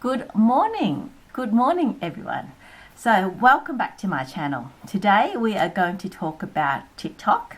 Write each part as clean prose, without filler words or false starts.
Good morning. Good morning, everyone. So, welcome back to my channel. Today, we are going to talk about TikTok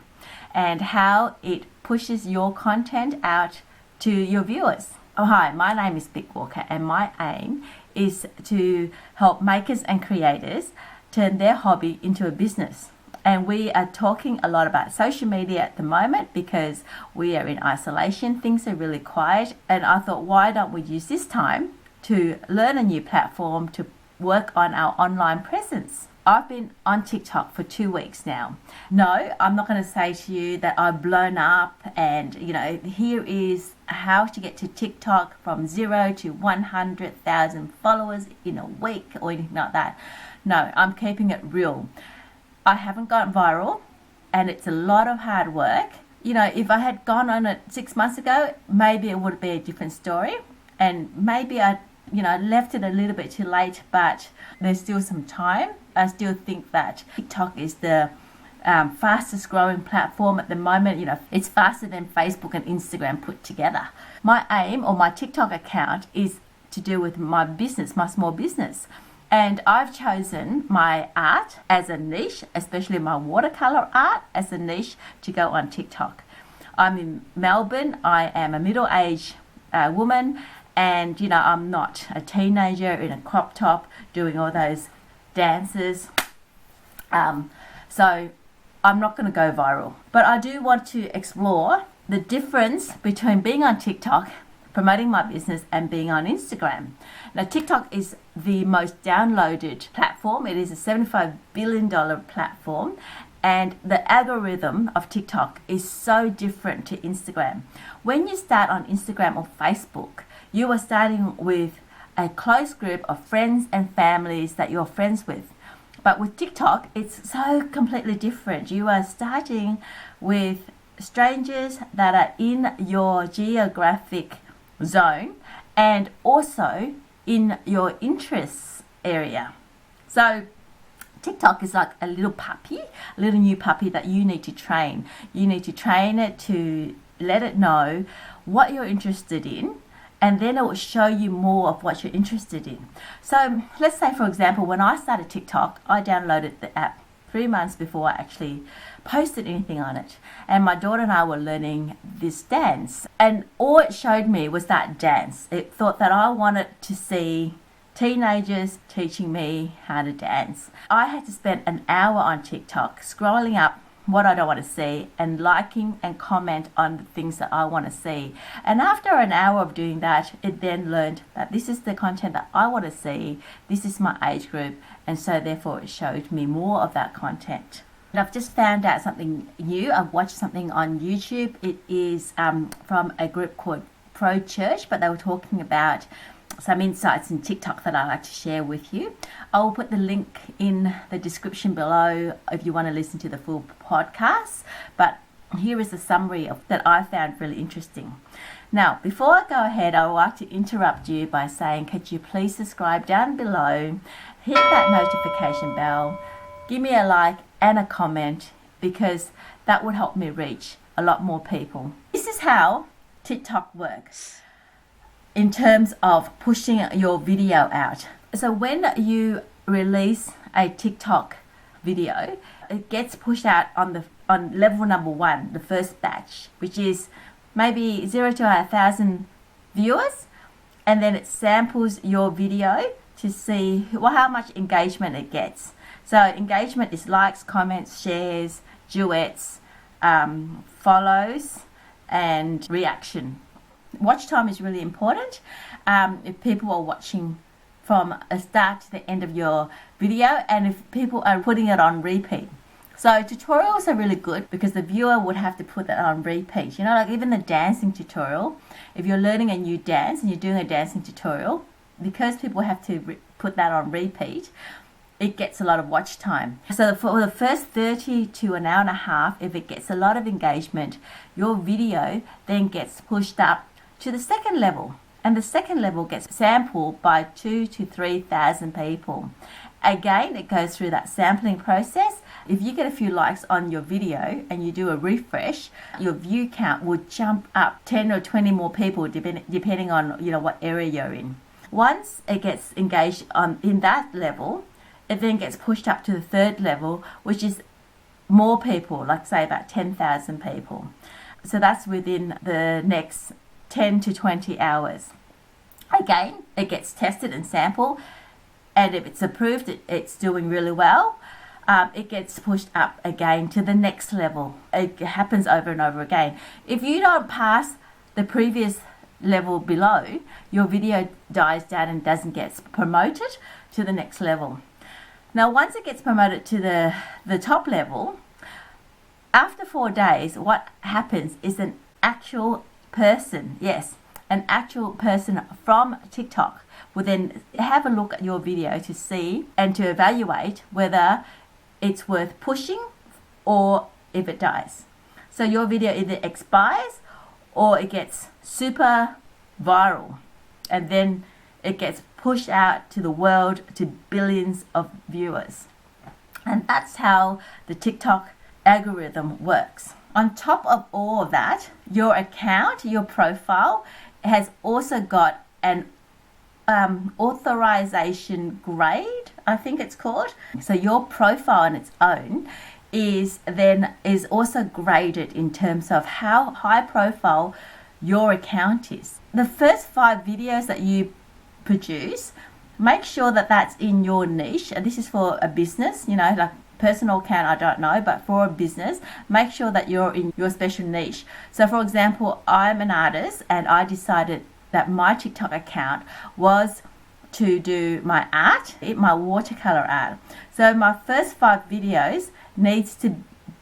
and how it pushes your content out to your viewers. Oh, hi, my name is Bic Walker, and my aim is to help makers and creators turn their hobby into a business. And we are talking a lot about social media at the moment because we are in isolation. Things are really quiet, and I thought, why don't we use this time to learn a new platform to work on our online presence? I've been on TikTok for 2 weeks now. No, I'm not going to say to you that I've blown up and, here is how to get to TikTok from 0 to 100,000 followers in a week or anything like that. No, I'm keeping it real. I haven't gone viral, and it's a lot of hard work. If I had gone on it 6 months ago, maybe it would be a different story, and maybe I left it a little bit too late, but there's still some time. I still think that TikTok is the fastest growing platform at the moment. It's faster than Facebook and Instagram put together. My aim, or my TikTok account, is to do with my business, my small business. And I've chosen my art as a niche, especially my watercolor art as a niche, to go on TikTok. I'm in Melbourne. I am a middle-aged woman, and I'm not a teenager in a crop top doing all those dances. So I'm not going to go viral. But I do want to explore the difference between being on TikTok, promoting my business, and being on Instagram. Now, TikTok is the most downloaded platform. It is a $75 billion platform, and the algorithm of TikTok is so different to Instagram. When you start on Instagram or Facebook, you are starting with a close group of friends and families that you're friends with. But with TikTok, it's so completely different. You are starting with strangers that are in your geographic zone and also in your interests area. So TikTok is like a little puppy, a little new puppy that you need to train. You need to train it to let it know what you're interested in, and then it will show you more of what you're interested in. So let's say, for example, when I started TikTok, I downloaded the app 3 months before I actually posted anything on it. And my daughter and I were learning this dance. And all it showed me was that dance. It thought that I wanted to see teenagers teaching me how to dance. I had to spend an hour on TikTok scrolling up what I don't want to see and liking and comment on the things that I want to see. And after an hour of doing that, it then learned that this is the content that I want to see. This is my age group. And so therefore it showed me more of that content. And I've just found out something new. I've watched something on YouTube. It is from a group called Pro Church, but they were talking about some insights in TikTok that I'd like to share with you. I will put the link in the description below if you want to listen to the full podcast. But here is a summary of that I found really interesting. Now, before I go ahead, I would like to interrupt you by saying, could you please subscribe down below, hit that notification bell, give me a like and a comment, because that would help me reach a lot more people. This is how TikTok works in terms of pushing your video out. So when you release a TikTok video, it gets pushed out on level number 1, the first batch, which is maybe 0 to 1,000 viewers, and then it samples your video to see how much engagement it gets. So engagement is likes, comments, shares, duets, follows, and reaction. Watch time is really important. If people are watching from a start to the end of your video, and if people are putting it on repeat. So tutorials are really good because the viewer would have to put that on repeat. Like even the dancing tutorial, if you're learning a new dance and you're doing a dancing tutorial, because people have to put that on repeat, it gets a lot of watch time. So for the first 30 to an hour and a half, if it gets a lot of engagement, your video then gets pushed up to the second level, and the second level gets sampled by 2,000 to 3,000 people. Again, it goes through that sampling process. If you get a few likes on your video and you do a refresh, your view count will jump up 10 or 20 more people depending on what area you're in. Once it gets engaged in that level, it then gets pushed up to the third level, which is more people, like say about 10,000 people. So that's within the next 10 to 20 hours. Again, it gets tested and sampled, and if it's approved, it's doing really well. It gets pushed up again to the next level. It happens over and over again. If you don't pass the previous level below, your video dies down and doesn't get promoted to the next level. Now, once it gets promoted to the top level, after 4 days, what happens is an actual person, yes, an actual person from TikTok will then have a look at your video to see and to evaluate whether it's worth pushing or if it dies. So your video either expires or it gets super viral, and then it gets pushed out to the world to billions of viewers. And that's how the TikTok algorithm works. On top of all of that, your account, your profile, has also got an authorization grade, I think it's called. So your profile on its own is also graded in terms of how high profile your account is. The first 5 videos that you produce, make sure that that's in your niche. And this is for a business, like personal account, I don't know, but for a business, make sure that you're in your special niche. So for example, I'm an artist and I decided that my TikTok account was to do my art, my watercolor art. So my first 5 videos needs to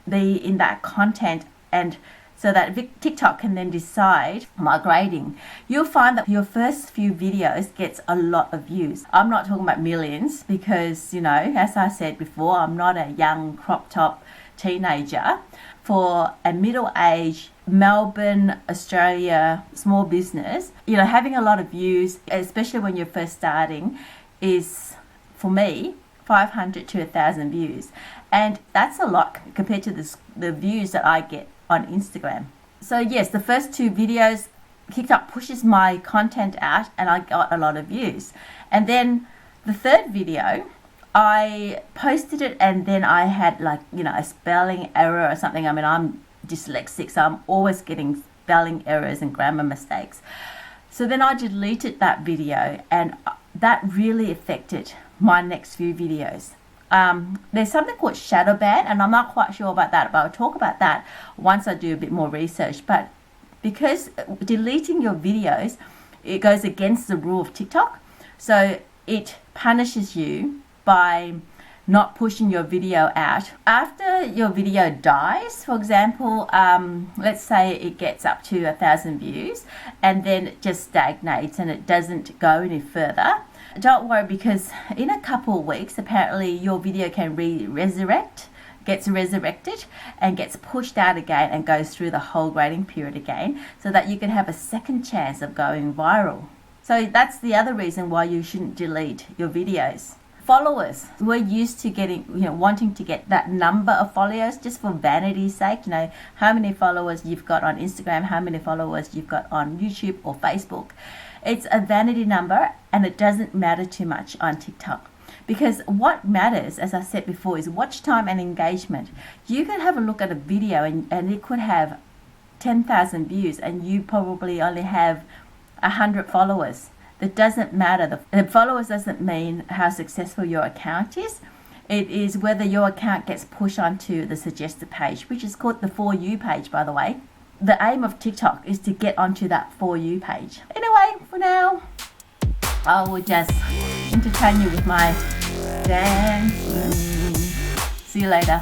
be in that content, and so that TikTok can then decide my grading. You'll find that your first few videos gets a lot of views. I'm not talking about millions because, as I said before, I'm not a young crop top teenager. For a middle-aged Melbourne, Australia small business, having a lot of views, especially when you're first starting, is, for me, 500 to 1,000 views. And that's a lot compared to the views that I get on Instagram. So yes, the first 2 videos, TikTok pushes my content out and I got a lot of views. And then the third video, I posted it and then I had a spelling error or something. I mean, I'm dyslexic, so I'm always getting spelling errors and grammar mistakes. So then I deleted that video, and that really affected my next few videos. There's something called shadow ban, and I'm not quite sure about that, but I'll talk about that once I do a bit more research. But because deleting your videos, it goes against the rule of TikTok, so it punishes you by not pushing your video out. After your video dies, for example, let's say it gets up to 1,000 views and then it just stagnates and it doesn't go any further, don't worry, because in a couple of weeks, apparently your video can gets resurrected and gets pushed out again and goes through the whole grading period again, so that you can have a second chance of going viral. So that's the other reason why you shouldn't delete your videos. Followers, we're used to getting, wanting to get that number of followers just for vanity's sake. How many followers you've got on Instagram, how many followers you've got on YouTube or Facebook. It's a vanity number, and it doesn't matter too much on TikTok, because what matters, as I said before, is watch time and engagement. You could have a look at a video and it could have 10,000 views and you probably only have 100 followers. That doesn't matter. The followers doesn't mean how successful your account is. It is whether your account gets pushed onto the suggested page, which is called the For You page, by the way. The aim of TikTok is to get onto that For You page. Anyway, for now, I will just entertain you with my dancing. See you later.